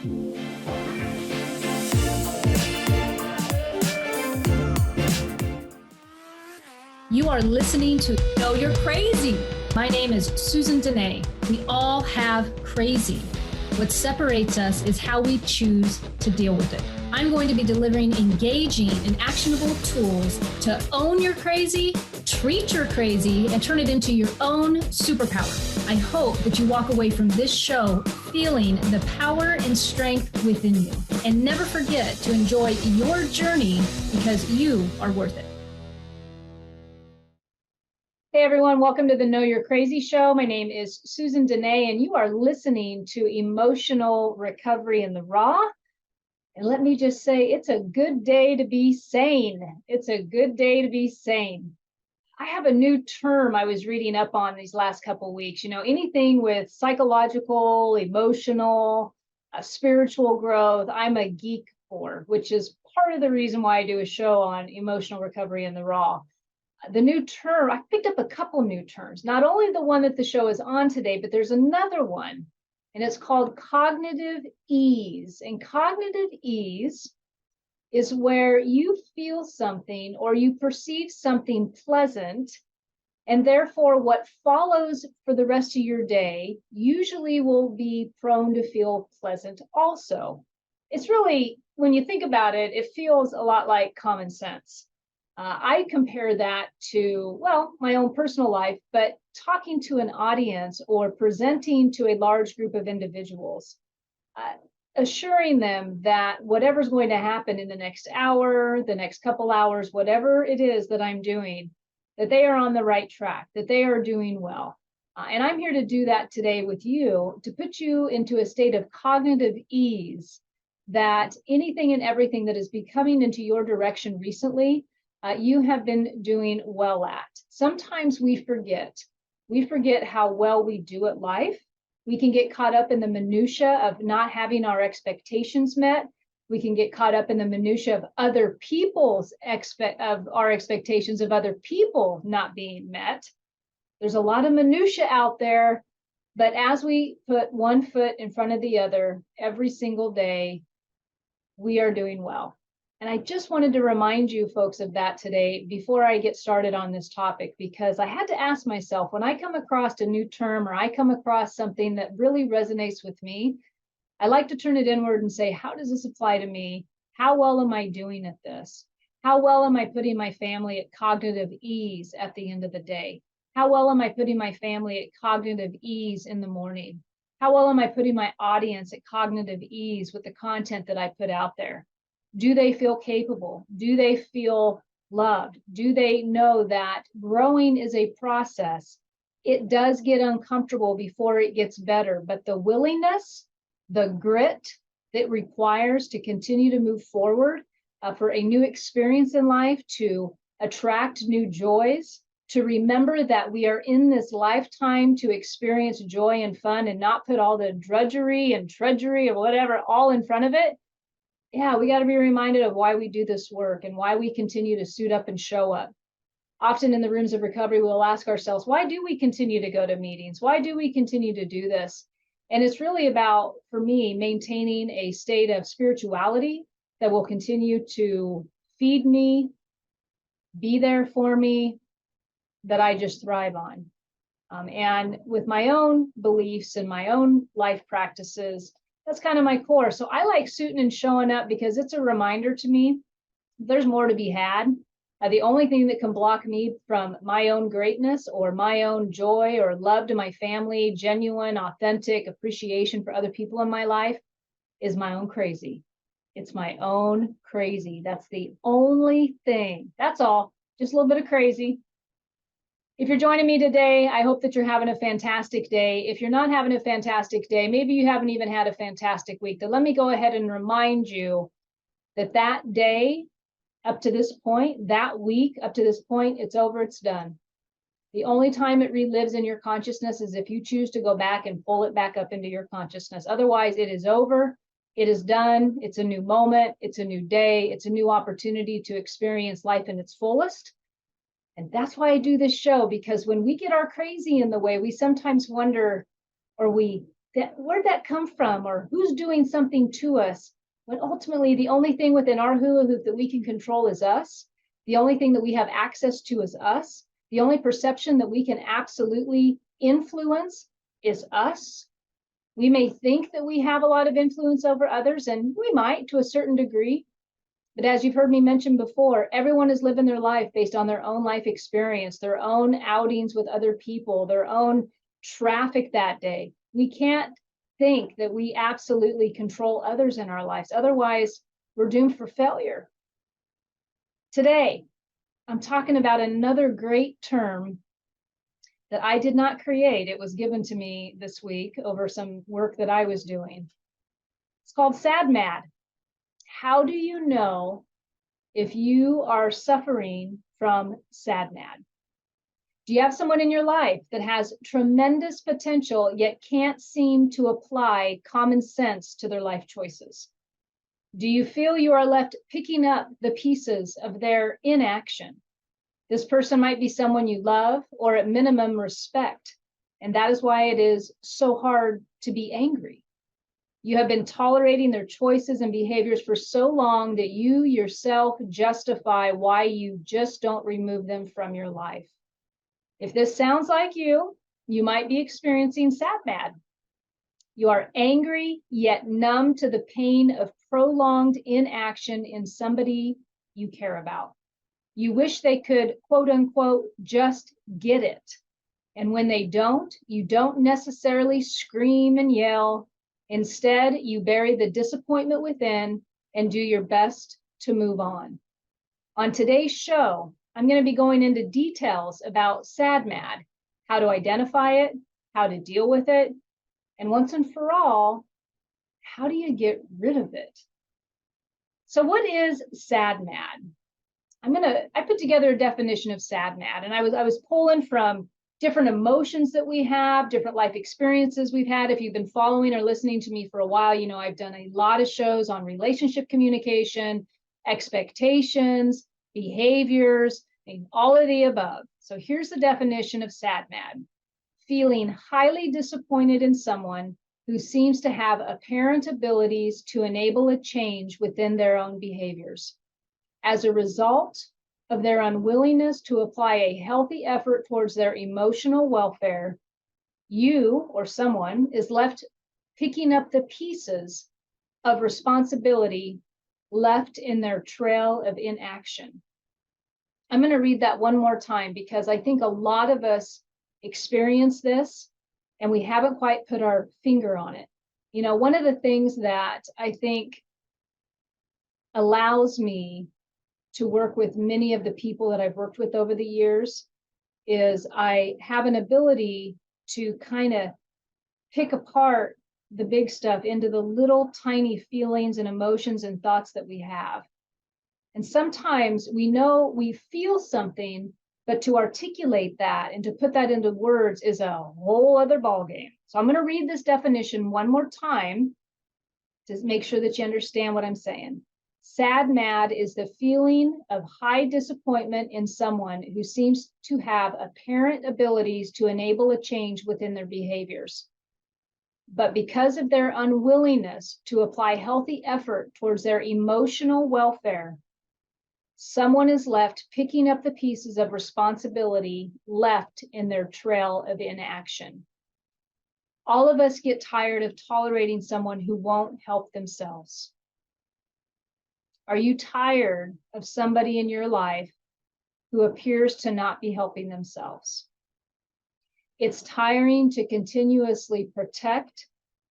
You are listening to Know You're Crazy. My name is Susan Denee. We all have crazy. What separates us is how we choose to deal with it. I'm going to be delivering engaging and actionable tools to own your crazy, treat your crazy, and turn it into your own superpower. I hope that you walk away from this show feeling the power and strength within you. And never forget to enjoy your journey because you are worth it. Hey everyone, welcome to the Know You're Crazy show. My name is Susan Denee, and you are listening to Emotional Recovery in the Raw. And let me just say, it's a good day to be sane. It's a good day to be sane. I have a new term I was reading up on these last couple of weeks. You know, anything with psychological, emotional, spiritual growth, I'm a geek for, which is part of the reason why I do a show on emotional recovery in the raw. The new term, I picked up a couple new terms, not only the one that the show is on today, but there's another one, and it's called cognitive ease. And cognitive ease is where you feel something or you perceive something pleasant, and therefore what follows for the rest of your day usually will be prone to feel pleasant also. It's really, when you think about it, it feels a lot like common sense. I compare that to, well, my own personal life, but talking to an audience or presenting to a large group of individuals, assuring them that whatever's going to happen in the next hour, the next couple hours, whatever it is that I'm doing, that they are on the right track, that they are doing well. And I'm here to do that today with you, to put you into a state of cognitive ease that anything and everything that is be coming into your direction recently, you have been doing well at. Sometimes we forget how well we do at life. We can get caught up in the minutia of not having our expectations met. We can get caught up in the minutia of other people's our expectations of other people not being met. There's a lot of minutia out there, but as we put one foot in front of the other every single day, we are doing well. And I just wanted to remind you folks of that today before I get started on this topic, because I had to ask myself, when I come across a new term or I come across something that really resonates with me, I like to turn it inward and say, how does this apply to me? How well am I doing at this? How well am I putting my family at cognitive ease at the end of the day? How well am I putting my family at cognitive ease in the morning? How well am I putting my audience at cognitive ease with the content that I put out there? Do they feel capable? Do they feel loved? Do they know that growing is a process? It does get uncomfortable before it gets better, but the willingness, the grit that requires to continue to move forward for a new experience in life, to attract new joys, to remember that we are in this lifetime to experience joy and fun and not put all the drudgery and treachery or whatever all in front of it. Yeah, we got to be reminded of why we do this work and why we continue to suit up and show up. Often in the rooms of recovery, we'll ask ourselves, why do we continue to go to meetings? Why do we continue to do this? And it's really about, for me, maintaining a state of spirituality that will continue to feed me, be there for me, that I just thrive on. And with my own beliefs and my own life practices, that's kind of my core. So I like suiting and showing up because it's a reminder to me there's more to be had. The only thing that can block me from my own greatness or my own joy or love to my family, genuine, authentic appreciation for other people in my life, is my own crazy. It's my own crazy. That's the only thing. That's all. Just a little bit of crazy. If you're joining me today, I hope that you're having a fantastic day. If you're not having a fantastic day, maybe you haven't even had a fantastic week, then let me go ahead and remind you that that day up to this point, that week up to this point, it's over, it's done. The only time it relives in your consciousness is if you choose to go back and pull it back up into your consciousness. Otherwise, it is over, it is done, it's a new moment, it's a new day, it's a new opportunity to experience life in its fullest. And that's why I do this show, because when we get our crazy in the way, we sometimes wonder, or we where'd that come from, or who's doing something to us, when ultimately the only thing within our hula hoop that we can control is us. The only thing that we have access to is us. The only perception that we can absolutely influence is us. We may think that we have a lot of influence over others, and we might to a certain degree. But as you've heard me mention before, everyone is living their life based on their own life experience, their own outings with other people, their own traffic that day. We can't think that we absolutely control others in our lives. Otherwise, we're doomed for failure. Today, I'm talking about another great term that I did not create. It was given to me this week over some work that I was doing. It's called sad mad. How do you know if you are suffering from sad mad? Do you have someone in your life that has tremendous potential yet can't seem to apply common sense to their life choices? Do you feel you are left picking up the pieces of their inaction? This person might be someone you love or at minimum respect, and that is why it is so hard to be angry. You have been tolerating their choices and behaviors for so long that you yourself justify why you just don't remove them from your life. If this sounds like you might be experiencing sad mad. You are angry yet numb to the pain of prolonged inaction in somebody you care about. You wish they could, quote unquote, just get it. And when they don't, you don't necessarily scream and yell. Instead, you bury the disappointment within and do your best to move on. On today's show, I'm going to be going into details about sad mad, how to identify it, how to deal with it, and once and for all, how do you get rid of it? So what is sad mad? I put together a definition of sad mad, and I was pulling from different emotions that we have, different life experiences we've had. If you've been following or listening to me for a while, you know I've done a lot of shows on relationship communication, expectations, behaviors, and all of the above. So here's the definition of sad mad: feeling highly disappointed in someone who seems to have apparent abilities to enable a change within their own behaviors. As a result of their unwillingness to apply a healthy effort towards their emotional welfare, you or someone is left picking up the pieces of responsibility left in their trail of inaction. I'm going to read that one more time because I think a lot of us experience this and we haven't quite put our finger on it. You know, one of the things that I think allows me to work with many of the people that I've worked with over the years is I have an ability to kind of pick apart the big stuff into the little tiny feelings and emotions and thoughts that we have. And sometimes we know we feel something, but to articulate that and to put that into words is a whole other ballgame. So I'm going to read this definition one more time to make sure that you understand what I'm saying. Sad mad is the feeling of high disappointment in someone who seems to have apparent abilities to enable a change within their behaviors. But because of their unwillingness to apply healthy effort towards their emotional welfare, someone is left picking up the pieces of responsibility left in their trail of inaction. All of us get tired of tolerating someone who won't help themselves. Are you tired of somebody in your life who appears to not be helping themselves? It's tiring to continuously protect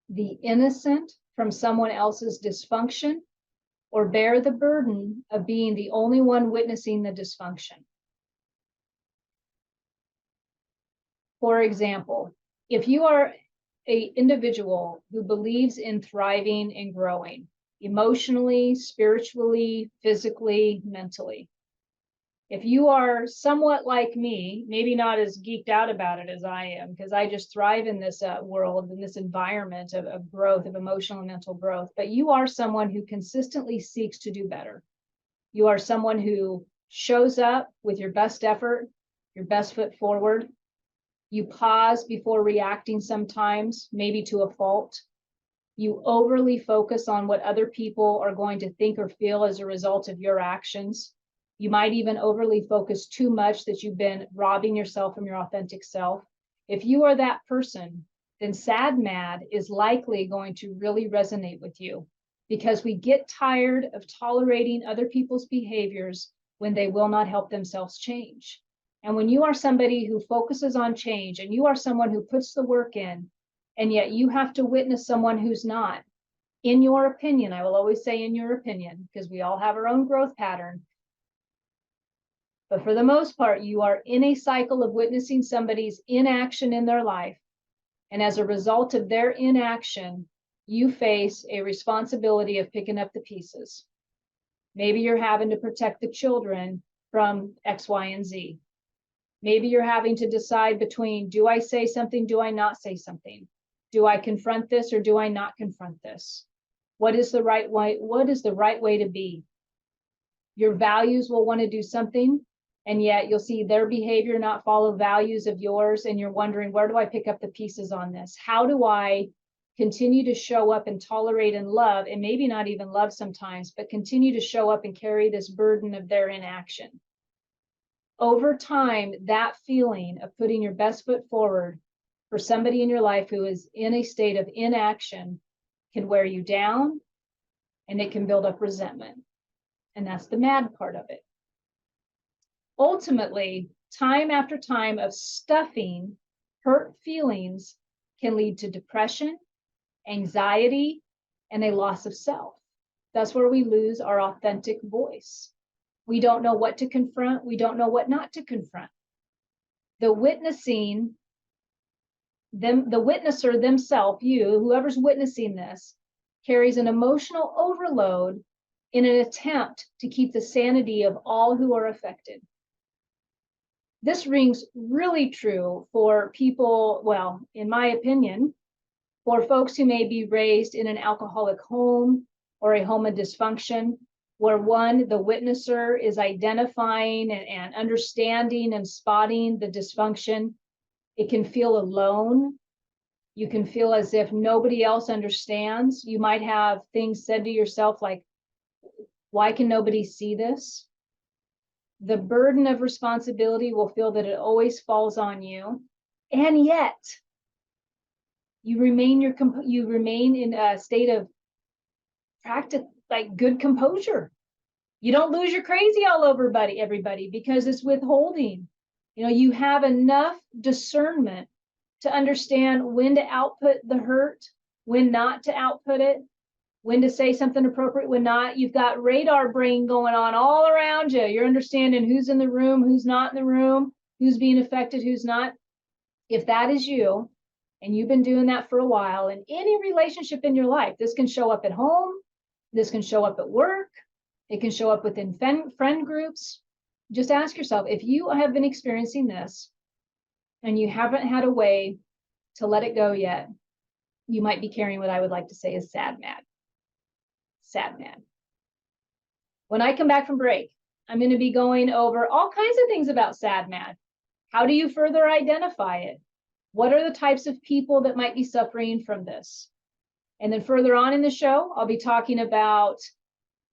the innocent from someone else's dysfunction or bear the burden of being the only one witnessing the dysfunction. For example, if you are an individual who believes in thriving and growing, emotionally, spiritually, physically, mentally. If you are somewhat like me, maybe not as geeked out about it as I am, because I just thrive in this world, in this environment of growth, of emotional and mental growth, but you are someone who consistently seeks to do better. You are someone who shows up with your best effort, your best foot forward. You pause before reacting sometimes, maybe to a fault. You overly focus on what other people are going to think or feel as a result of your actions. You might even overly focus too much that you've been robbing yourself from your authentic self. If you are that person, then sad mad is likely going to really resonate with you, because we get tired of tolerating other people's behaviors when they will not help themselves change. And when you are somebody who focuses on change, and you are someone who puts the work in, and yet you have to witness someone who's not, in your opinion, I will always say in your opinion, because we all have our own growth pattern. But for the most part, you are in a cycle of witnessing somebody's inaction in their life. And as a result of their inaction, you face a responsibility of picking up the pieces. Maybe you're having to protect the children from X, Y, and Z. Maybe you're having to decide between, do I say something? Do I not say something? Do I confront this or do I not confront this? What is the right way? What is the right way to be? Your values will want to do something, and yet you'll see their behavior not follow values of yours, and you're wondering, where do I pick up the pieces on this? How do I continue to show up and tolerate and love, and maybe not even love sometimes, but continue to show up and carry this burden of their inaction? Over time, that feeling of putting your best foot forward for somebody in your life who is in a state of inaction can wear you down, and it can build up resentment. And that's the mad part of it. Ultimately, time after time of stuffing hurt feelings can lead to depression, anxiety, and a loss of self. That's where we lose our authentic voice. We don't know what to confront. We don't know what not to confront. The witnessing, the witnesser themselves, you, whoever's witnessing this, carries an emotional overload in an attempt to keep the sanity of all who are affected. This rings really true for people, well, in my opinion, for folks who may be raised in an alcoholic home or a home of dysfunction, where one, the witnesser is identifying and understanding and spotting the dysfunction. It can feel alone. You can feel as if nobody else understands. You might have things said to yourself like, why can nobody see this? The burden of responsibility will feel that it always falls on you. And yet, you remain in a state of practice, like good composure. You don't lose your crazy all over everybody, because it's withholding. You know, you have enough discernment to understand when to output the hurt, when not to output it, when to say something appropriate, when not. You've got radar brain going on all around you. You're understanding who's in the room, who's not in the room, who's being affected, who's not. If that is you, and you've been doing that for a while, in any relationship in your life, this can show up at home, this can show up at work, it can show up within friend groups. Just ask yourself, if you have been experiencing this and you haven't had a way to let it go yet, you might be carrying what I would like to say is sad mad. Sad mad. When I come back from break, I'm going to be going over all kinds of things about sad mad. How do you further identify it? What are the types of people that might be suffering from this? And then further on in the show, I'll be talking about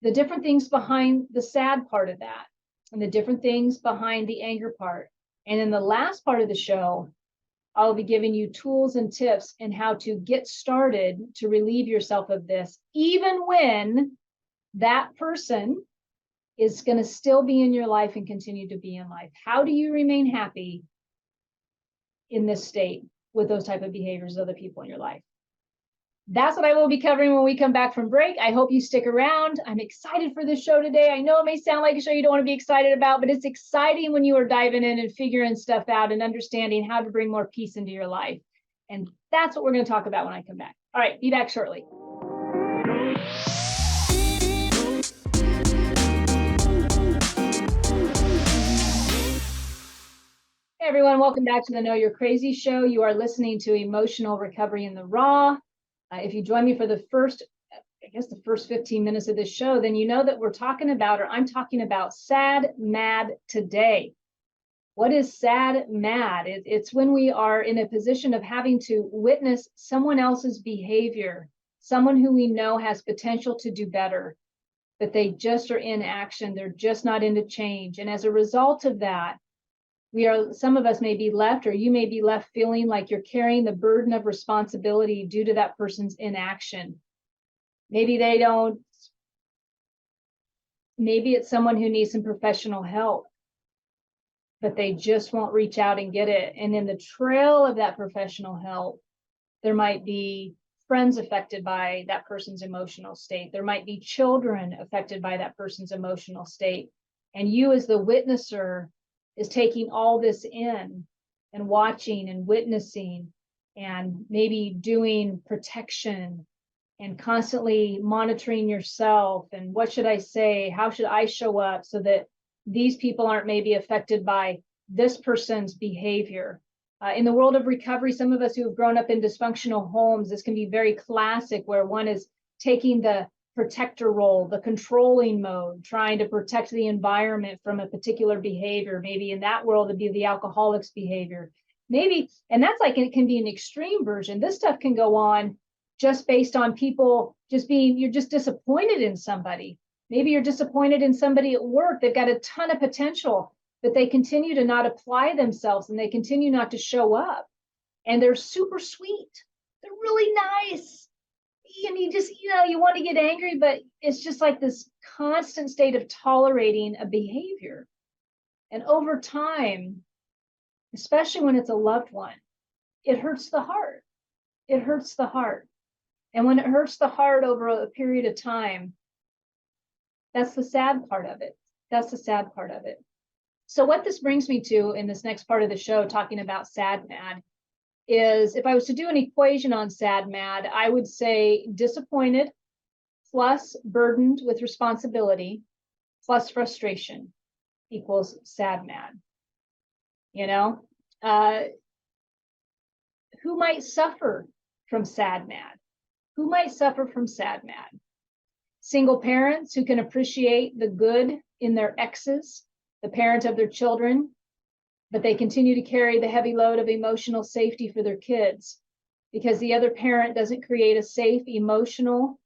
the different things behind the sad part of that, and the different things behind the anger part. And in the last part of the show, I'll be giving you tools and tips in how to get started to relieve yourself of this, even when that person is going to still be in your life and continue to be in life. How do you remain happy in this state with those type of behaviors of other people in your life? That's what I will be covering when we come back from break. I hope you stick around. I'm excited for this show today. I know it may sound like a show you don't want to be excited about, but it's exciting when you are diving in and figuring stuff out and understanding how to bring more peace into your life. And that's what we're going to talk about when I come back. All right, be back shortly. Hey everyone, welcome back to the Know You're Crazy show. You are listening to Emotional Recovery in the Raw. If you join me for the first 15 minutes of this show, then you know that we're talking about, or I'm talking about sad mad today. What is sad mad? It's when we are in a position of having to witness someone else's behavior, someone who we know has potential to do better, but they just are in action. They're just not into change. And as a result of that, some of us may be left, or you may be left feeling like you're carrying the burden of responsibility due to that person's inaction. Maybe it's someone who needs some professional help, but they just won't reach out and get it. And in the trail of that professional help, there might be friends affected by that person's emotional state. There might be children affected by that person's emotional state. And you, as the witnesser, is taking all this in and watching and witnessing and maybe doing protection and constantly monitoring yourself. And what should I say? How should I show up so that these people aren't maybe affected by this person's behavior? In the world of recovery, some of us who have grown up in dysfunctional homes, this can be very classic, where one is taking the protector role, the controlling mode, trying to protect the environment from a particular behavior. Maybe in that world, it'd be the alcoholic's behavior. Maybe, and that's like, it can be an extreme version. This stuff can go on just based on people you're just disappointed in somebody. Maybe you're disappointed in somebody at work. They've got a ton of potential, but they continue to not apply themselves and they continue not to show up. And they're super sweet. They're really nice. And you want to get angry, but it's just like this constant state of tolerating a behavior. And over time, especially when it's a loved one, it hurts the heart. It hurts the heart. And when it hurts the heart over a period of time, that's the sad part of it. That's the sad part of it. So what this brings me to in this next part of the show, talking about sad mad, is if I was to do an equation on sad mad, I would say disappointed plus burdened with responsibility plus frustration equals sad mad. Who might suffer from sad mad? Who might suffer from sad mad? Single parents who can appreciate the good in their exes, the parent of their children, but they continue to carry the heavy load of emotional safety for their kids because the other parent doesn't create a safe emotional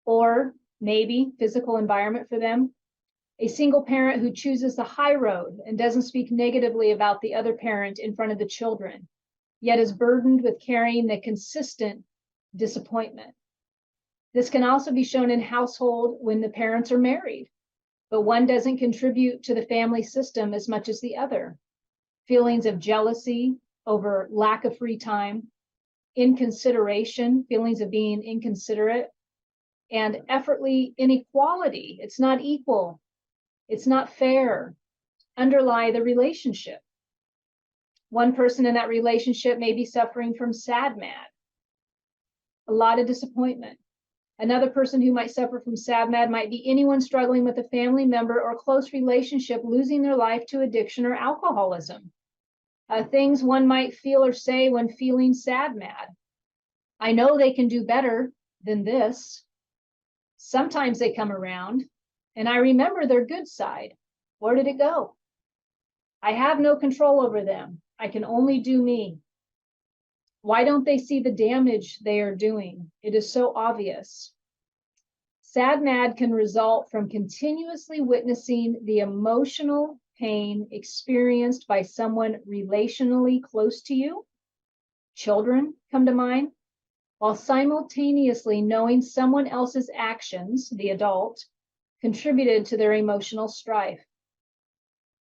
or maybe physical environment for them. A single parent who chooses the high road and doesn't speak negatively about the other parent in front of the children, yet is burdened with carrying the consistent disappointment. This can also be shown in household when the parents are married, but one doesn't contribute to the family system as much as the other. Feelings of jealousy over lack of free time, inconsideration, feelings of being inconsiderate, and effortly inequality. It's not equal. It's not fair. Underlie the relationship. One person in that relationship may be suffering from sad mad, a lot of disappointment. Another person who might suffer from sad mad might be anyone struggling with a family member or close relationship, losing their life to addiction or alcoholism. Things one might feel or say when feeling sad mad. I know they can do better than this. Sometimes they come around and I remember their good side. Where did it go? I have no control over them. I can only do me. Why don't they see the damage they are doing? It is so obvious. Sad mad can result from continuously witnessing the emotional pain experienced by someone relationally close to you. Children come to mind, while simultaneously knowing someone else's actions, the adult, contributed to their emotional strife.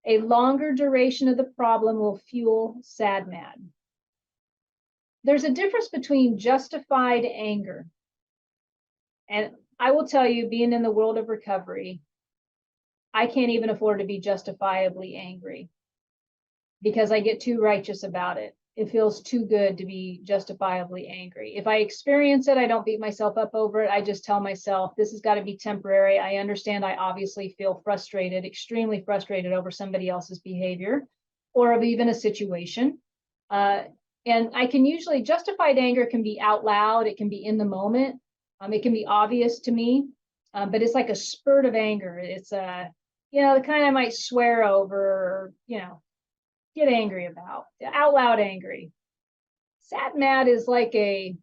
A longer duration of the problem will fuel sad mad. There's a difference between justified anger. And I will tell you, being in the world of recovery, I can't even afford to be justifiably angry because I get too righteous about it. It feels too good to be justifiably angry. If I experience it, I don't beat myself up over it. I just tell myself, this has got to be temporary. I understand I obviously feel frustrated, extremely frustrated over somebody else's behavior or of even a situation. And I can usually, justified anger can be out loud. It can be in the moment. It can be obvious to me, but it's like a spurt of anger. It's the kind I might swear over, or, get angry about, out loud angry. Sad mad is like a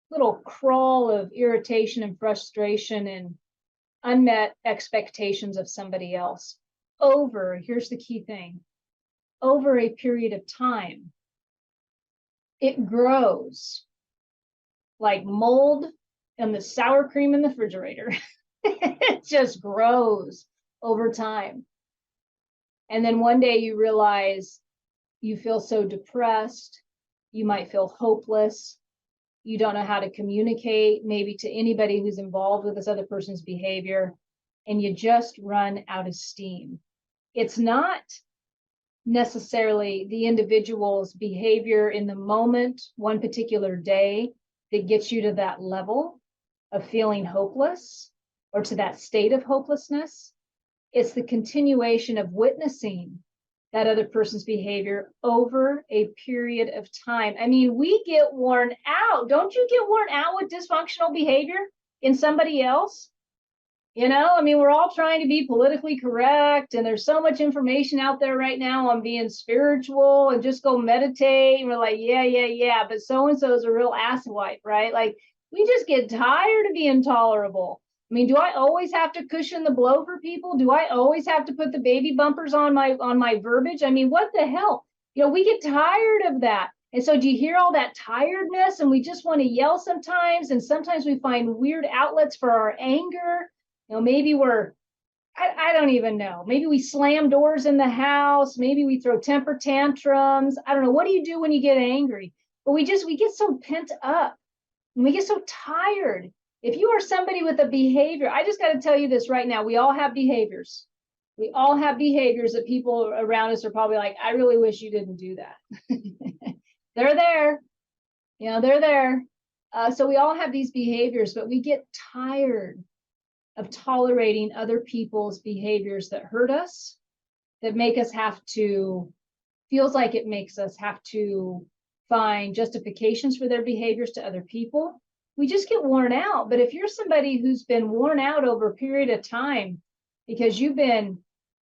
little crawl of irritation and frustration and unmet expectations of somebody else over, here's the key thing, over a period of time. It grows like mold and the sour cream in the refrigerator. It just grows over time. And then one day you realize you feel so depressed, you might feel hopeless, you don't know how to communicate maybe to anybody who's involved with this other person's behavior, and you just run out of steam. It's not necessarily the individual's behavior in the moment, one particular day, that gets you to that level of feeling hopeless or to that state of hopelessness. It's the continuation of witnessing that other person's behavior over a period of time. I mean, we get worn out. Don't you get worn out with dysfunctional behavior in somebody else? You know, I mean, we're all trying to be politically correct, and there's so much information out there right now on being spiritual and just go meditate. And we're like, yeah, but so-and-so is a real asswipe, right? Like, we just get tired of being tolerable. I mean, do I always have to cushion the blow for people? Do I always have to put the baby bumpers on my verbiage? I mean, what the hell? You know, we get tired of that. And so do you hear all that tiredness? And we just want to yell sometimes. And sometimes we find weird outlets for our anger. You know, maybe I don't even know. Maybe we slam doors in the house. Maybe we throw temper tantrums. I don't know. What do you do when you get angry? But we get so pent up and we get so tired. If you are somebody with a behavior, I just got to tell you this right now. We all have behaviors. We all have behaviors that people around us are probably like, I really wish you didn't do that. They're there. You know, they're there. So we all have these behaviors, but we get tired of tolerating other people's behaviors that hurt us, that make us feels like it makes us have to find justifications for their behaviors to other people. We just get worn out. But if you're somebody who's been worn out over a period of time because you've been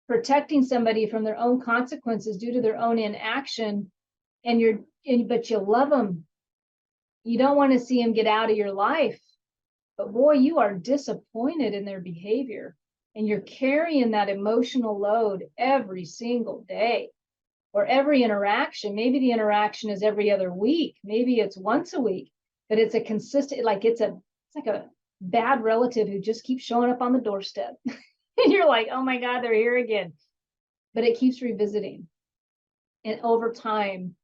protecting somebody from their own consequences due to their own inaction, but you love them, you don't want to see them get out of your life, but boy, you are disappointed in their behavior, and you're carrying that emotional load every single day or every interaction. Maybe the interaction is every other week, maybe it's once a week, but it's a consistent, like it's like a bad relative who just keeps showing up on the doorstep. And you're like, oh my God, they're here again. But it keeps revisiting. And over time,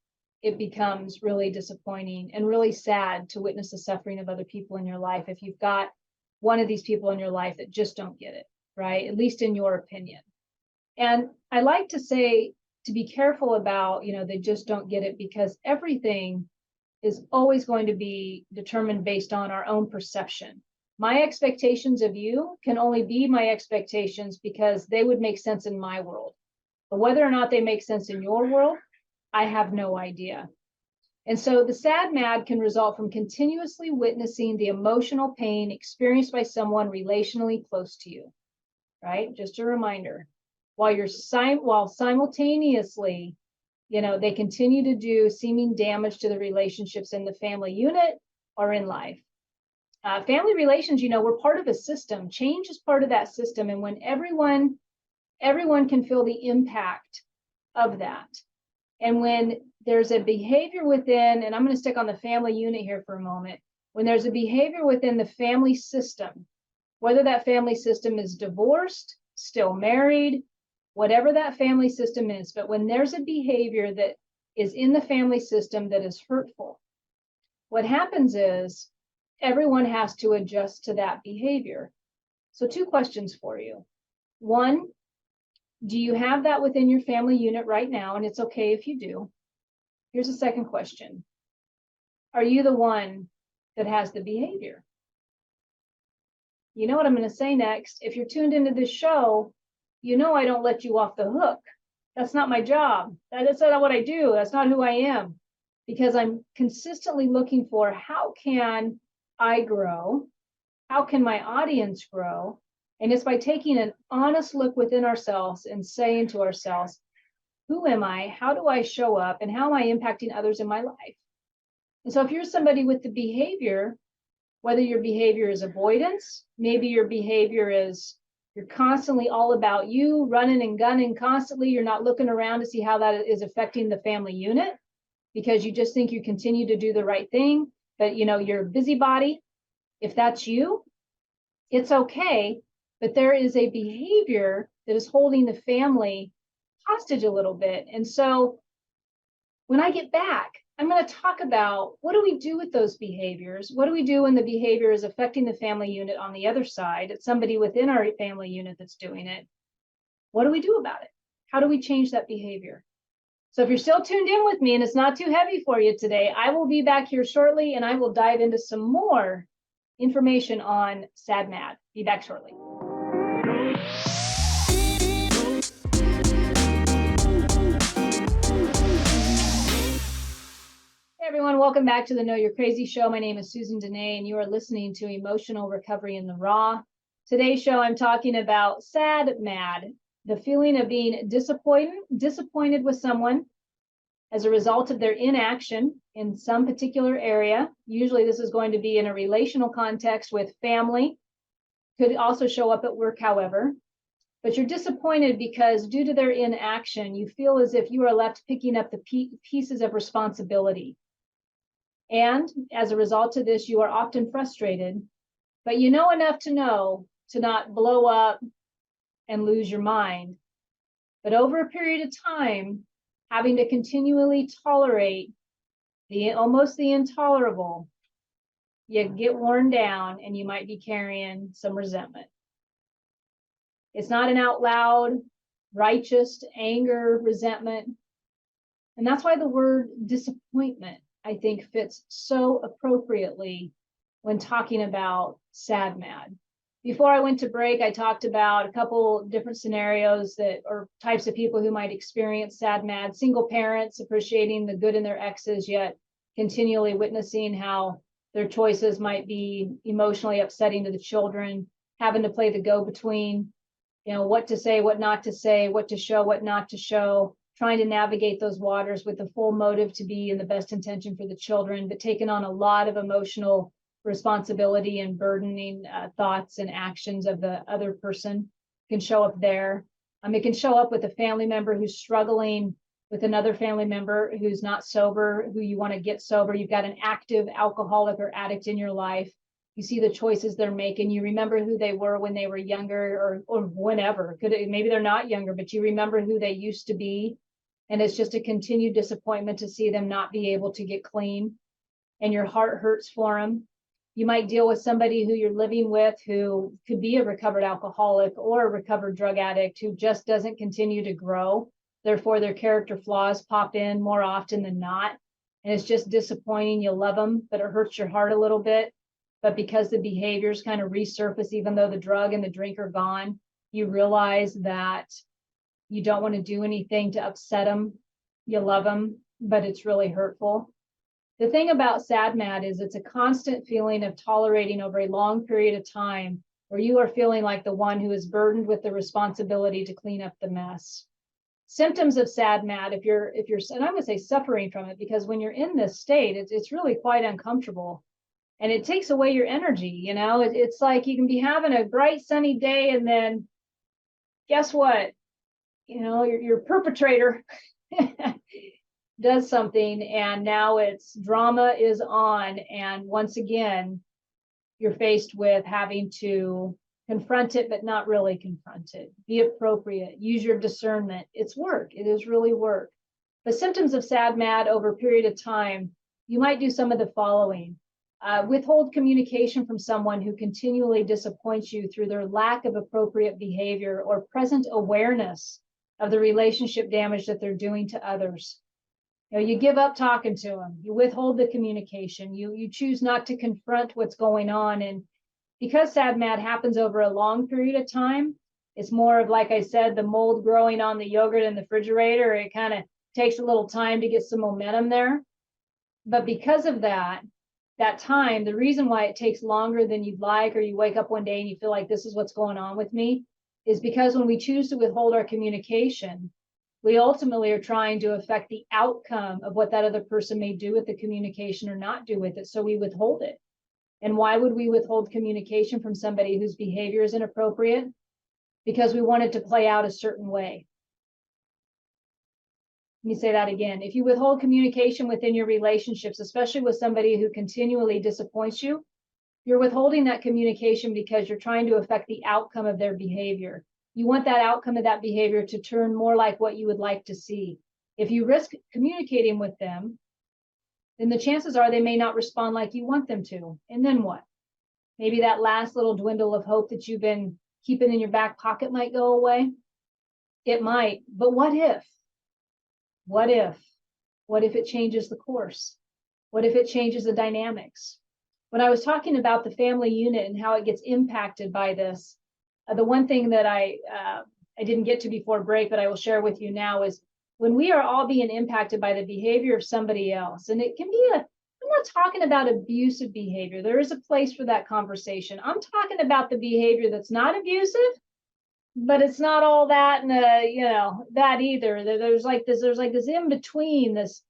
it becomes really disappointing and really sad to witness the suffering of other people in your life if you've got one of these people in your life that just don't get it, right? At least in your opinion. And I like to say to be careful about, they just don't get it, because everything is always going to be determined based on our own perception. My expectations of you can only be my expectations because they would make sense in my world. But whether or not they make sense in your world, I have no idea. And so the sad mad can result from continuously witnessing the emotional pain experienced by someone relationally close to you, right? Just a reminder, while simultaneously, they continue to do seeming damage to the relationships in the family unit or in life. Family relations, we're part of a system. Change is part of that system. And when everyone can feel the impact of that. And when there's a behavior within, and I'm going to stick on the family unit here for a moment, when there's a behavior within the family system, whether that family system is divorced, still married, whatever that family system is, but when there's a behavior that is in the family system that is hurtful, what happens is everyone has to adjust to that behavior. So 2 questions for you. 1, do you have that within your family unit right now? And it's okay if you do. Here's a second question. Are you the one that has the behavior? You know what I'm going to say next. If you're tuned into this show, I don't let you off the hook. That's not my job. That's not what I do. That's not who I am. Because I'm consistently looking for, how can I grow? How can my audience grow? And it's by taking an honest look within ourselves and saying to ourselves, Who am I? How do I show up? And how am I impacting others in my life? And so if you're somebody with the behavior, whether your behavior is avoidance, maybe your behavior is you're constantly all about you, running and gunning constantly. You're not looking around to see how that is affecting the family unit because you just think you continue to do the right thing, but you're a busybody. If that's you, it's okay, but there is a behavior that is holding the family hostage a little bit. And so when I get back, I'm going to talk about what do we do with those behaviors? What do we do when the behavior is affecting the family unit on the other side? It's somebody within our family unit that's doing it. What do we do about it? How do we change that behavior? So if you're still tuned in with me and it's not too heavy for you today, I will be back here shortly and I will dive into some more information on SAD/MAD. Be back shortly. Hey everyone, welcome back to the Know You're Crazy show. My name is Susan Denee and you are listening to Emotional Recovery in the Raw. Today's show, I'm talking about SAD/MAD, the feeling of being disappointed with someone as a result of their inaction in some particular area. Usually this is going to be in a relational context with family. Could also show up at work, however. But you're disappointed because due to their inaction, you feel as if you are left picking up the pieces of responsibility. And as a result of this, you are often frustrated, but you know enough to know to not blow up and lose your mind. But over a period of time, having to continually tolerate almost the intolerable, you get worn down and you might be carrying some resentment. It's not an out loud, righteous anger, resentment. And that's why the word disappointment, I think, fits so appropriately when talking about SAD/MAD. Before I went to break, I talked about a couple different scenarios or types of people who might experience SAD/MAD. Single parents appreciating the good in their exes, yet continually witnessing how their choices might be emotionally upsetting to the children, having to play the go-between, what to say, what not to say, what to show, what not to show, trying to navigate those waters with the full motive to be in the best intention for the children, but taking on a lot of emotional responsibility and burdening thoughts and actions of the other person can show up there. It can show up with a family member who's struggling with another family member who's not sober, who you want to get sober. You've got an active alcoholic or addict in your life. You see the choices they're making. You remember who they were when they were younger or whenever. Maybe they're not younger, but you remember who they used to be. And it's just a continued disappointment to see them not be able to get clean. And your heart hurts for them. You might deal with somebody who you're living with who could be a recovered alcoholic or a recovered drug addict who just doesn't continue to grow. Therefore, their character flaws pop in more often than not. And it's just disappointing. You love them, but it hurts your heart a little bit. But because the behaviors kind of resurface, even though the drug and the drink are gone, you realize that you don't want to do anything to upset them. You love them, but it's really hurtful. The thing about SAD/MAD is it's a constant feeling of tolerating over a long period of time where you are feeling like the one who is burdened with the responsibility to clean up the mess. Symptoms of SAD/MAD, if you're, and I'm going to say suffering from it, because when you're in this state, it's really quite uncomfortable and it takes away your energy. It's like you can be having a bright sunny day and then guess what? Your perpetrator does something and now it's drama is on. And once again, you're faced with having to confront it, but not really confront it. Be appropriate, use your discernment. It's work, it is really work. The symptoms of SAD/MAD over a period of time, you might do some of the following. Withhold communication from someone who continually disappoints you through their lack of appropriate behavior or present awareness of the relationship damage that they're doing to others. You give up talking to them. You withhold the communication. You choose not to confront what's going on. And because SAD/MAD happens over a long period of time, it's more of, like I said, the mold growing on the yogurt in the refrigerator. It kind of takes a little time to get some momentum there. But because of that time, the reason why it takes longer than you'd like, or you wake up one day and you feel like this is what's going on with me, is because when we choose to withhold our communication, We ultimately are trying to affect the outcome of what that other person may do with the communication or not do with it. So we withhold it. And why would we withhold communication from somebody whose behavior is inappropriate? Because we want it to play out a certain way. Let me say that again. If you withhold communication within your relationships, especially with somebody who continually disappoints you, you're withholding that communication because you're trying to affect the outcome of their behavior. You want that outcome of that behavior to turn more like what you would like to see. If you risk communicating with them, then the chances are they may not respond like you want them to. And then what? Maybe that last little dwindle of hope that you've been keeping in your back pocket might go away. It might, but what if? What if? What if it changes the course? What if it changes the dynamics? When I was talking about the family unit and how it gets impacted by this, the one thing that I didn't get to before break, but I will share with you now is when we are all being impacted by the behavior of somebody else, and it can be I'm not talking about abusive behavior. There is a place for that conversation. I'm talking about the behavior that's not abusive, but it's not all that, and that either. There's like this in between, this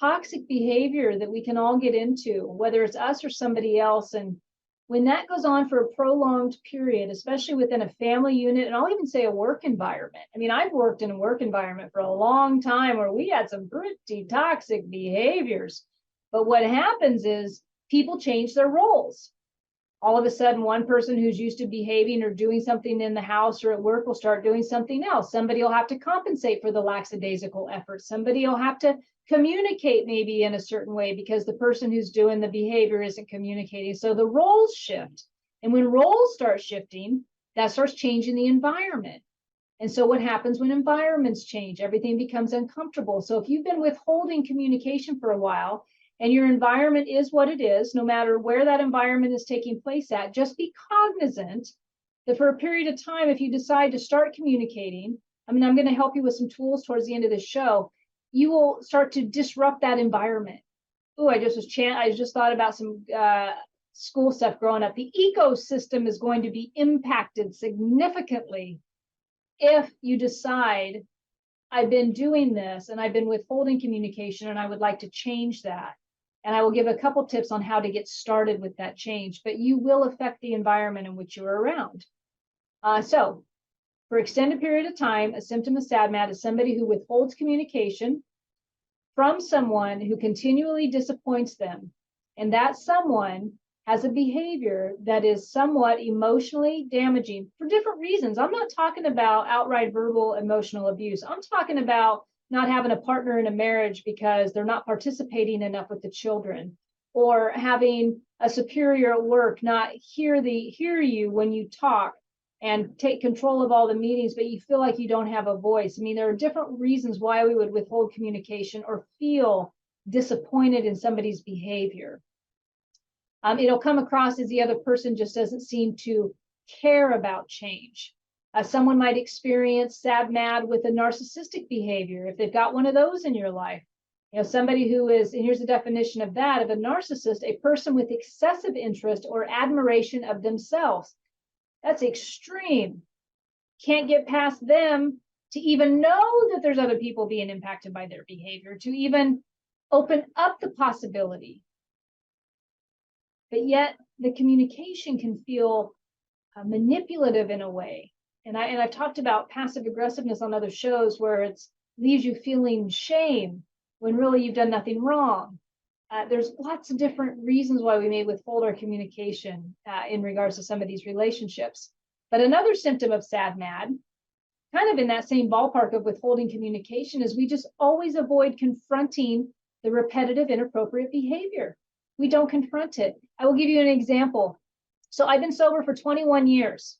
toxic behavior that we can all get into, whether it's us or somebody else. And when that goes on for a prolonged period, especially within a family unit, and I'll even say a work environment. I mean, I've worked in a work environment for a long time where we had some pretty toxic behaviors. But what happens is people change their roles. All of a sudden, one person who's used to behaving or doing something in the house or at work will start doing something else. Somebody will have to compensate for the lackadaisical effort. Somebody will have to communicate maybe in a certain way because the person who's doing the behavior isn't communicating. So the roles shift. And when roles start shifting, that starts changing the environment. And so what happens when environments change? Everything becomes uncomfortable. So if you've been withholding communication for a while, and your environment is what it is, no matter where that environment is taking place at, just be cognizant that for a period of time, if you decide to start communicating, I'm going to help you with some tools towards the end of the show, you will start to disrupt that environment. Oh, I just thought about some school stuff growing up. The ecosystem is going to be impacted significantly if you decide, I've been doing this and I've been withholding communication and I would like to change that. And I will give a couple tips on how to get started with that change, but you will affect the environment in which you're around. So for extended period of time, a symptom of SADMAD is somebody who withholds communication from someone who continually disappoints them. And that someone has a behavior that is somewhat emotionally damaging for different reasons. I'm not talking about outright verbal emotional abuse. I'm talking about not having a partner in a marriage because they're not participating enough with the children, or having a superior at work not hear you when you talk and take control of all the meetings, but you feel like you don't have a voice. I mean, there are different reasons why we would withhold communication or feel disappointed in somebody's behavior. It'll come across as the other person just doesn't seem to care about change. Someone might experience SADMAD with a narcissistic behavior if they've got one of those in your life. Somebody who is, and here's the definition of that, of a narcissist, a person with excessive interest or admiration of themselves. That's extreme. Can't get past them to even know that there's other people being impacted by their behavior, to even open up the possibility. But yet the communication can feel manipulative in a way. And I've talked about passive aggressiveness on other shows where it leaves you feeling shame when really you've done nothing wrong. There's lots of different reasons why we may withhold our communication in regards to some of these relationships. But another symptom of SADMAD, kind of in that same ballpark of withholding communication, is we just always avoid confronting the repetitive inappropriate behavior. We don't confront it. I will give you an example. So I've been sober for 21 years.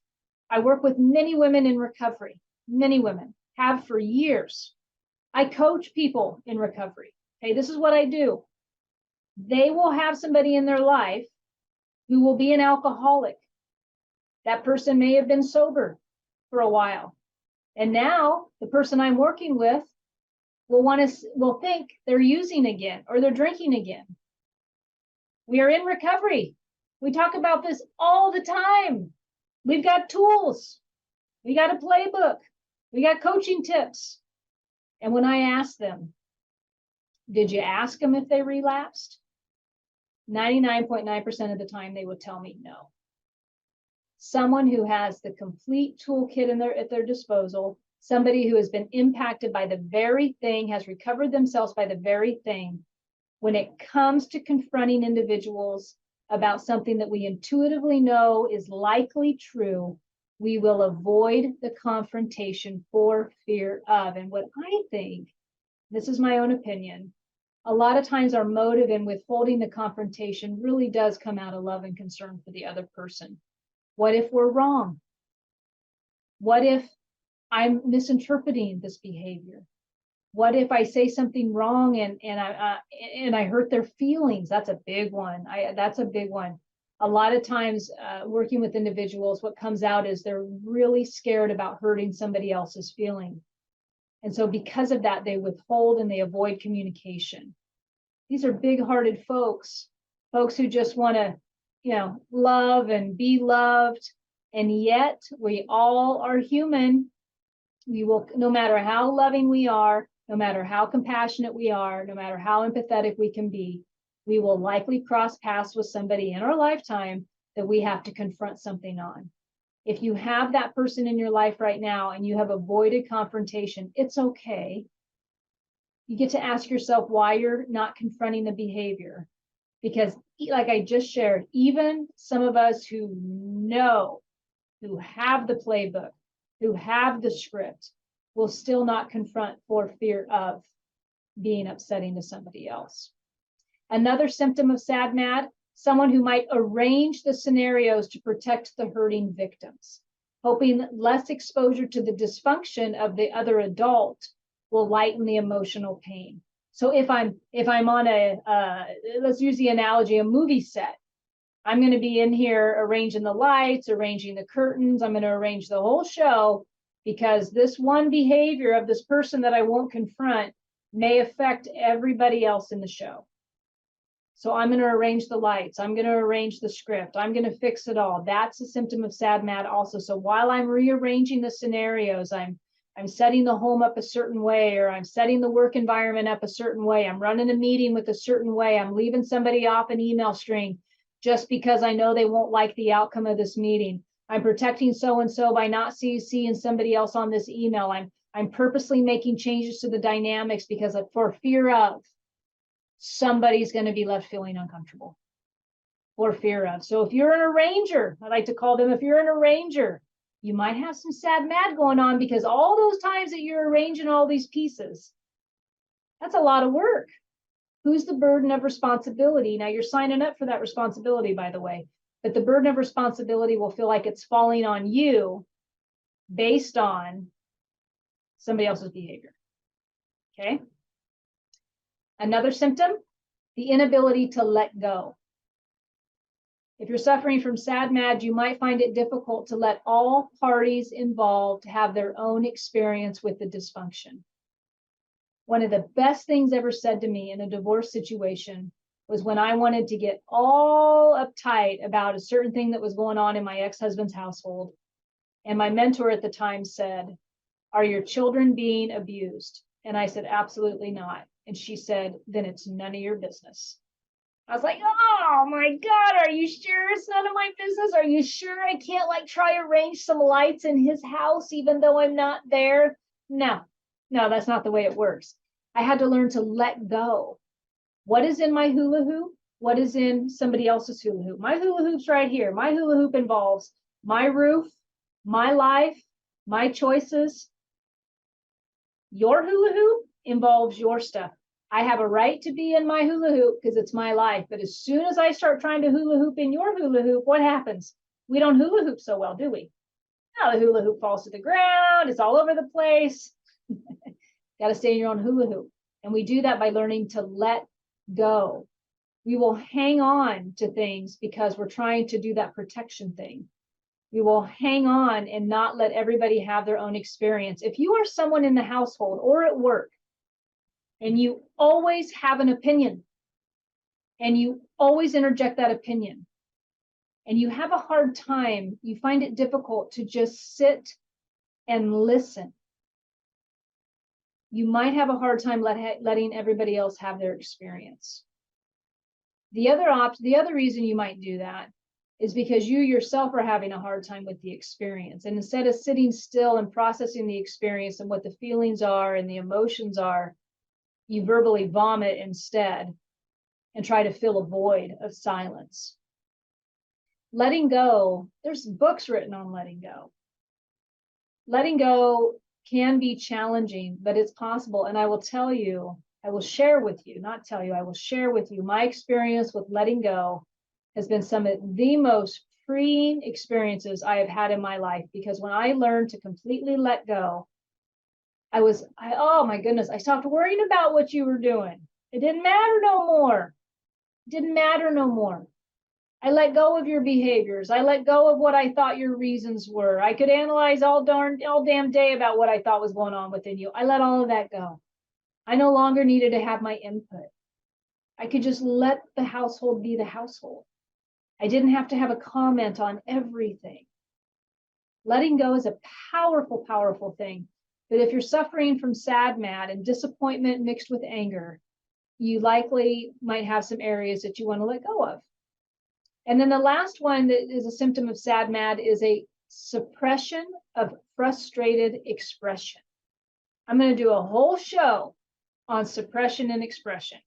I work with many women in recovery. Many women have for years. I coach people in recovery. Okay, this is what I do. They will have somebody in their life who will be an alcoholic. That person may have been sober for a while. And now the person I'm working with will think they're using again or they're drinking again. We are in recovery. We talk about this all the time. We've got tools. We got a playbook. We got coaching tips. And when I ask them, did you ask them if they relapsed? 99.9% of the time, they would tell me no. Someone who has the complete toolkit at their disposal, somebody who has been impacted by the very thing, has recovered themselves by the very thing. When it comes to confronting individuals about something that we intuitively know is likely true, we will avoid the confrontation for fear of. And what I think, this is my own opinion, a lot of times our motive in withholding the confrontation really does come out of love and concern for the other person. What if we're wrong? What if I'm misinterpreting this behavior? What if I say something wrong and I hurt their feelings? That's a big one. That's a big one. A lot of times, working with individuals, what comes out is they're really scared about hurting somebody else's feeling. And so because of that, they withhold and they avoid communication. These are big-hearted folks who just want to, love and be loved. And yet we all are human. We will, no matter how loving we are, no matter how compassionate we are, no matter how empathetic we can be, we will likely cross paths with somebody in our lifetime that we have to confront something on. If you have that person in your life right now and you have avoided confrontation, it's okay. You get to ask yourself why you're not confronting the behavior. Because like I just shared, even some of us who know, who have the playbook, who have the script, will still not confront for fear of being upsetting to somebody else. Another symptom of sad mad, someone who might arrange the scenarios to protect the hurting victims, hoping less exposure to the dysfunction of the other adult will lighten the emotional pain. So if I'm on let's use the analogy, a movie set, I'm going to be in here arranging the lights, arranging the curtains. I'm going to arrange the whole show because this one behavior of this person that I won't confront may affect everybody else in the show. So I'm going to arrange the lights. I'm going to arrange the script. I'm going to fix it all. That's a symptom of sad mad also. So while I'm rearranging the scenarios, I'm setting the home up a certain way, or I'm setting the work environment up a certain way. I'm running a meeting with a certain way. I'm leaving somebody off an email string just because I know they won't like the outcome of this meeting. I'm protecting so-and-so by not CCing somebody else on this email. I'm purposely making changes to the dynamics because for fear of somebody's going to be left feeling uncomfortable or fear of. So if you're an arranger, I like to call them, if you're an arranger, you might have some sad mad going on because all those times that you're arranging all these pieces, that's a lot of work. Who's the burden of responsibility? Now you're signing up for that responsibility, by the way, but the burden of responsibility will feel like it's falling on you based on somebody else's behavior. Okay. Another symptom, the inability to let go. If you're suffering from sad mad, you might find it difficult to let all parties involved have their own experience with the dysfunction. One of the best things ever said to me in a divorce situation was when I wanted to get all uptight about a certain thing that was going on in my ex-husband's household. And my mentor at the time said, "Are your children being abused?" And I said, "Absolutely not." And she said, "Then it's none of your business." I was like, "Oh my God, are you sure it's none of my business? Are you sure I can't try arrange some lights in his house even though I'm not there?" No, that's not the way it works. I had to learn to let go. What is in my hula hoop? What is in somebody else's hula hoop? My hula hoop's right here. My hula hoop involves my roof, my life, my choices. Your hula hoop involves your stuff. I have a right to be in my hula hoop because it's my life. But as soon as I start trying to hula hoop in your hula hoop, what happens? We don't hula hoop so well, do we? Now the hula hoop falls to the ground. It's all over the place. Got to stay in your own hula hoop. And we do that by learning to let go. We will hang on to things because we're trying to do that protection thing. We will hang on and not let everybody have their own experience. If you are someone in the household or at work, and you always have an opinion, and you always interject that opinion, and you have a hard time, you find it difficult to just sit and listen. you might have a hard time letting everybody else have their experience. The other reason you might do that is because you yourself are having a hard time with the experience. And instead of sitting still and processing the experience and what the feelings are and the emotions are, you verbally vomit instead and try to fill a void of silence. Letting go, there's books written on letting go. Letting go can be challenging, but it's possible. And I will tell you, I will share with you, not tell you, I will share with you my experience with letting go has been some of the most freeing experiences I have had in my life, because when I learned to completely let go, oh my goodness, I stopped worrying about what you were doing. It didn't matter no more. It didn't matter no more. I let go of your behaviors. I let go of what I thought your reasons were. I could analyze all damn day about what I thought was going on within you. I let all of that go. I no longer needed to have my input. I could just let the household be the household. I didn't have to have a comment on everything. Letting go is a powerful, powerful thing. But if you're suffering from sad, mad, and disappointment mixed with anger, you likely might have some areas that you want to let go of. And then the last one that is a symptom of sad, mad is a suppression of frustrated expression. I'm going to do a whole show on suppression and expression.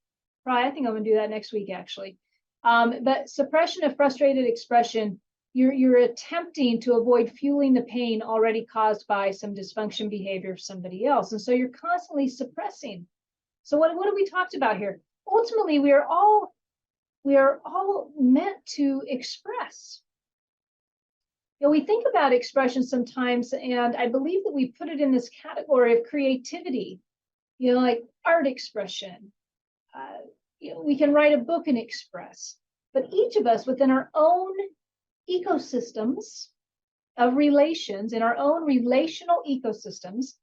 Probably, I think I'm going to do that next week, actually. But suppression of frustrated expression, you're attempting to avoid fueling the pain already caused by some dysfunction behavior of somebody else. And so you're constantly suppressing. So what have we talked about here? Ultimately, we are all meant to express. You know, we think about expression sometimes, and I believe that we put it in this category of creativity, you know, like art expression. You know, we can write a book and express, but each of us within our own ecosystems of relations, in our own relational ecosystems,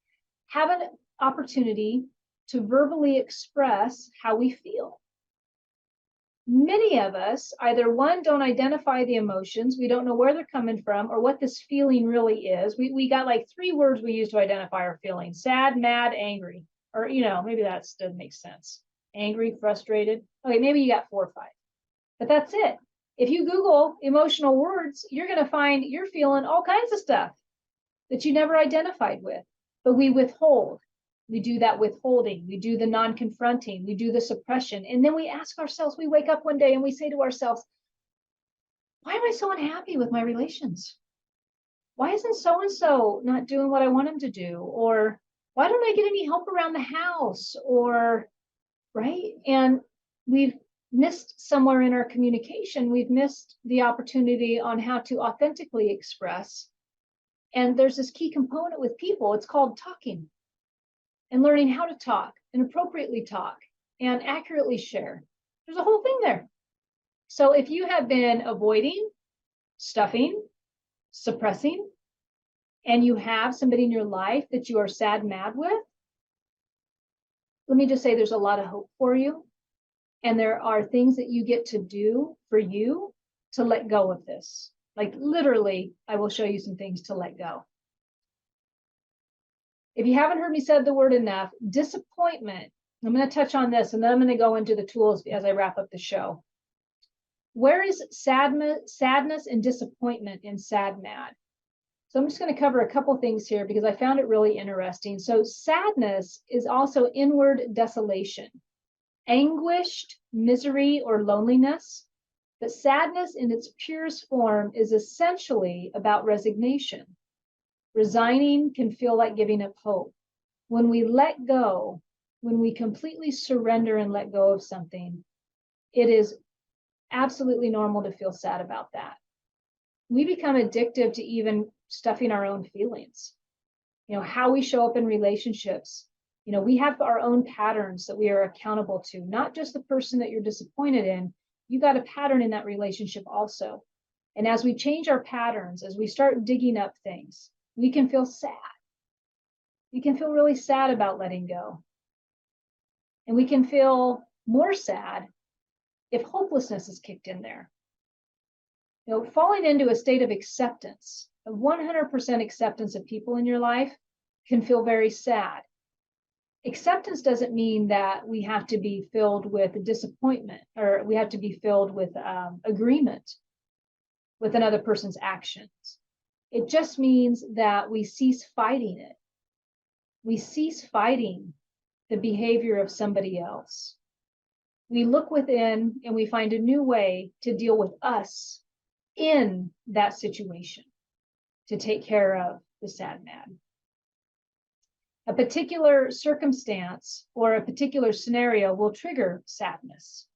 have an opportunity to verbally express how we feel. Many of us, either one, don't identify the emotions, we don't know where they're coming from or what this feeling really is. We got like 3 words we use to identify our feelings: sad, mad, angry. Or, you know, maybe that doesn't make sense. Angry, frustrated. Okay, maybe you got 4 or 5. But that's it. If you Google emotional words, you're going to find you're feeling all kinds of stuff that you never identified with. But we withhold. We do that withholding. We do the non-confronting. We do the suppression. And then we ask ourselves, we wake up one day and we say to ourselves, why am I so unhappy with my relations? Why isn't so-and-so not doing what I want him to do? Or why don't I get any help around the house? Or, right? And we've missed somewhere in our communication. We've missed the opportunity on how to authentically express. And there's this key component with people. It's called talking. And learning how to talk and appropriately talk and accurately share. There's a whole thing there. So if you have been avoiding, stuffing, suppressing, and you have somebody in your life that you are sad, mad with, let me just say there's a lot of hope for you. And there are things that you get to do for you to let go of this. Like literally, I will show you some things to let go. If you haven't heard me say the word enough, disappointment, I'm going to touch on this and then I'm going to go into the tools as I wrap up the show. Where is sadness and disappointment in sad, mad? So I'm just going to cover a couple things here because I found it really interesting. So sadness is also inward desolation, anguished misery or loneliness. But sadness in its purest form is essentially about resignation. Resigning can feel like giving up hope. When we let go, when we completely surrender and let go of something, it is absolutely normal to feel sad about that. We become addicted to even stuffing our own feelings. You know, how we show up in relationships. You know, we have our own patterns that we are accountable to, not just the person that you're disappointed in. You got a pattern in that relationship also. And as we change our patterns, as we start digging up things, we can feel sad. We can feel really sad about letting go. And we can feel more sad if hopelessness is kicked in there. You know, falling into a state of acceptance, of 100% acceptance of people in your life can feel very sad. Acceptance doesn't mean that we have to be filled with disappointment or we have to be filled with agreement with another person's actions. It just means that we cease fighting it. We cease fighting the behavior of somebody else. We look within and we find a new way to deal with us in that situation to take care of the sad mad. A particular circumstance or a particular scenario will trigger sadness.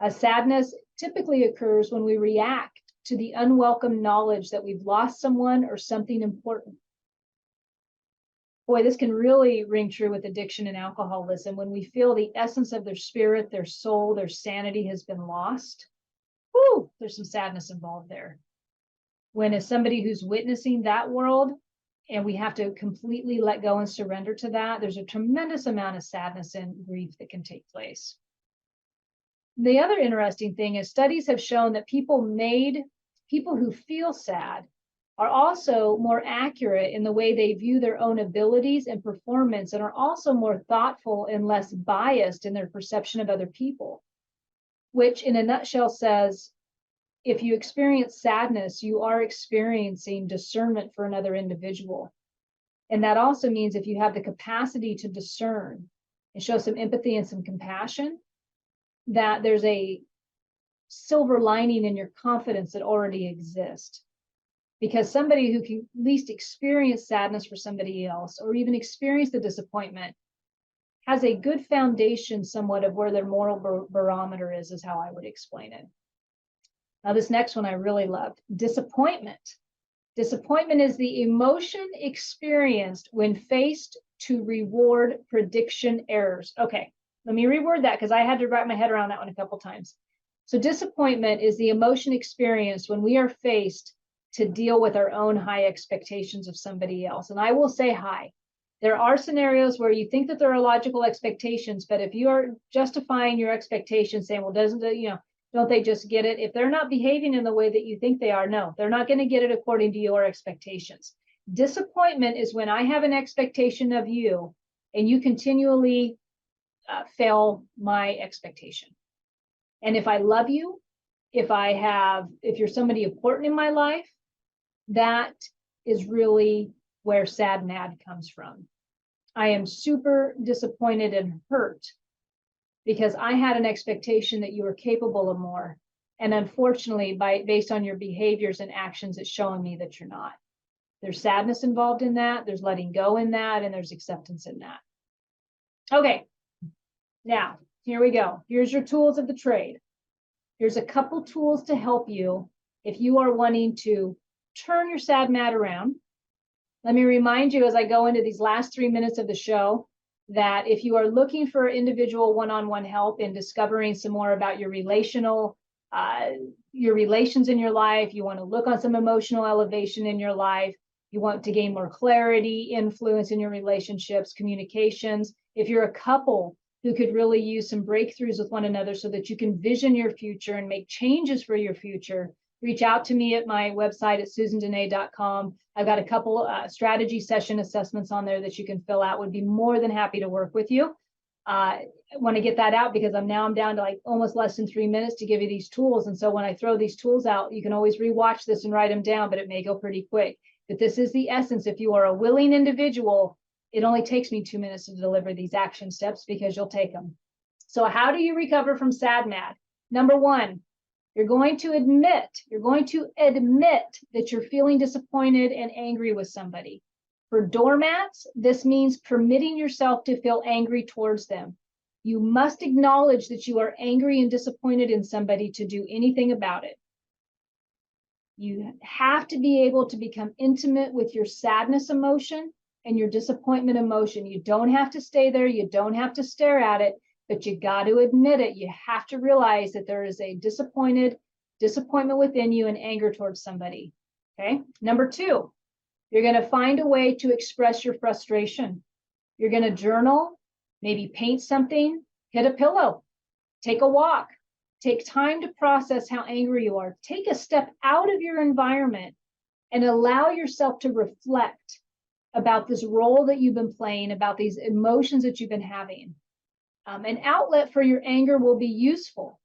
A sadness typically occurs when we react to the unwelcome knowledge that we've lost someone or something important. Boy, this can really ring true with addiction and alcoholism when we feel the essence of their spirit, their soul, their sanity has been lost. Whew, there's some sadness involved there. When as somebody who's witnessing that world, and we have to completely let go and surrender to that, there's a tremendous amount of sadness and grief that can take place. The other interesting thing is studies have shown that people who feel sad are also more accurate in the way they view their own abilities and performance, and are also more thoughtful and less biased in their perception of other people, which in a nutshell says, if you experience sadness, you are experiencing discernment for another individual. And that also means if you have the capacity to discern and show some empathy and some compassion, that there's a silver lining in your confidence that already exists. Because somebody who can at least experience sadness for somebody else, or even experience the disappointment, has a good foundation somewhat of where their moral barometer is how I would explain it. Now, this next one I really loved, disappointment. Disappointment is the emotion experienced when faced to reward prediction errors. Okay, let me reword that because I had to wrap my head around that one a couple times. So disappointment is the emotion experienced when we are faced to deal with our own high expectations of somebody else. And I will say high. There are scenarios where you think that there are logical expectations, but if you are justifying your expectations, saying, well, don't they just get it? If they're not behaving in the way that you think they are, no, they're not going to get it according to your expectations. Disappointment is when I have an expectation of you and you continually fail my expectation. And if I love you, if you're somebody important in my life, that is really where sad mad comes from. I am super disappointed and hurt because I had an expectation that you were capable of more. And unfortunately, based on your behaviors and actions, it's showing me that you're not. There's sadness involved in that, there's letting go in that, and there's acceptance in that. Okay, now, here we go. Here's your tools of the trade. Here's a couple tools to help you if you are wanting to turn your sad mad around. Let me remind you as I go into these last 3 minutes of the show, that if you are looking for individual one-on-one help in discovering some more about your relations in your life, you want to look on some emotional elevation in your life, you want to gain more clarity, influence in your relationships, communications. If you're a couple who could really use some breakthroughs with one another so that you can vision your future and make changes for your future, reach out to me at my website at susandenee.com. I've got a couple strategy session assessments on there that you can fill out. Would be more than happy to work with you. I want to get that out because I'm down to like almost less than 3 minutes to give you these tools. And so when I throw these tools out, you can always rewatch this and write them down, but it may go pretty quick. But this is the essence. If you are a willing individual, it only takes me 2 minutes to deliver these action steps because you'll take them. So how do you recover from sad mad? Number one, you're going to admit that you're feeling disappointed and angry with somebody. For doormats, this means permitting yourself to feel angry towards them. You must acknowledge that you are angry and disappointed in somebody to do anything about it. You have to be able to become intimate with your sadness emotion and your disappointment emotion. You don't have to stay there. You don't have to stare at it, but you got to admit it. You have to realize that there is a disappointment within you and anger towards somebody. Okay. Number two, you're going to find a way to express your frustration. You're going to journal, maybe paint something, hit a pillow, take a walk, take time to process how angry you are. Take a step out of your environment and allow yourself to reflect about this role that you've been playing, about these emotions that you've been having. An outlet for your anger will be useful.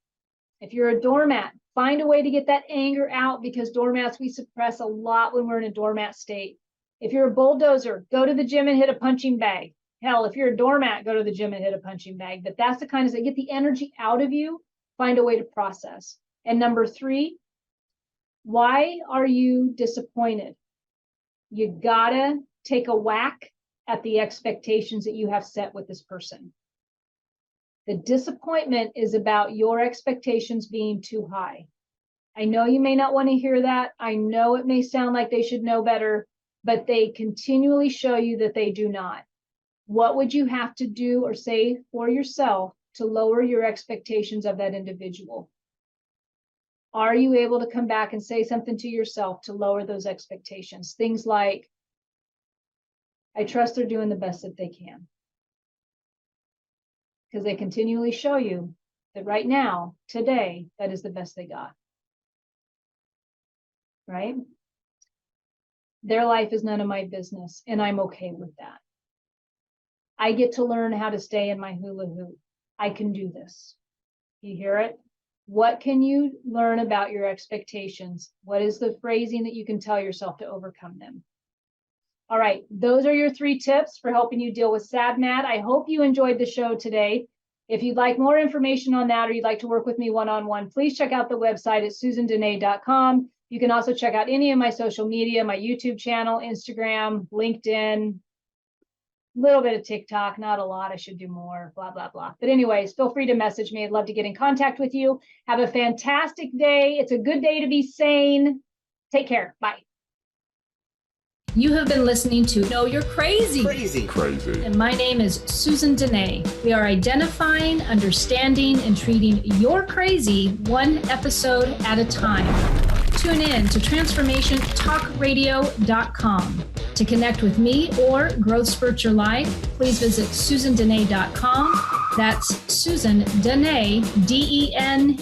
If you're a doormat, find a way to get that anger out, because doormats, we suppress a lot when we're in a doormat state. If you're a bulldozer, go to the gym and hit a punching bag. Hell, if you're a doormat, go to the gym and hit a punching bag. But that's the kind of thing, get the energy out of you, find a way to process. And number 3, why are you disappointed? You gotta take a whack at the expectations that you have set with this person. The disappointment is about your expectations being too high. I know you may not want to hear that. I know it may sound like they should know better, but they continually show you that they do not. What would you have to do or say for yourself to lower your expectations of that individual? Are you able to come back and say something to yourself to lower those expectations? Things like, I trust they're doing the best that they can. Because they continually show you that right now, today, that is the best they got. Right? Their life is none of my business, and I'm okay with that. I get to learn how to stay in my hula hoop. I can do this. You hear it? What can you learn about your expectations? What is the phrasing that you can tell yourself to overcome them? All right, those are your 3 tips for helping you deal with sad mad. I hope you enjoyed the show today. If you'd like more information on that, or you'd like to work with me one-on-one, please check out the website at susandenee.com. You can also check out any of my social media, my YouTube channel, Instagram, LinkedIn, little bit of TikTok, not a lot. I should do more, blah, blah, blah. But anyways, feel free to message me. I'd love to get in contact with you. Have a fantastic day. It's a good day to be sane. Take care. Bye. You have been listening to Know You're Crazy. Crazy. And my name is Susan Denee. We are identifying, understanding, and treating your crazy one episode at a time. Tune in to transformationtalkradio.com. To connect with me or Growth Spurt Your Life, please visit susandenee.com. That's Susan Denee, DENEE.com.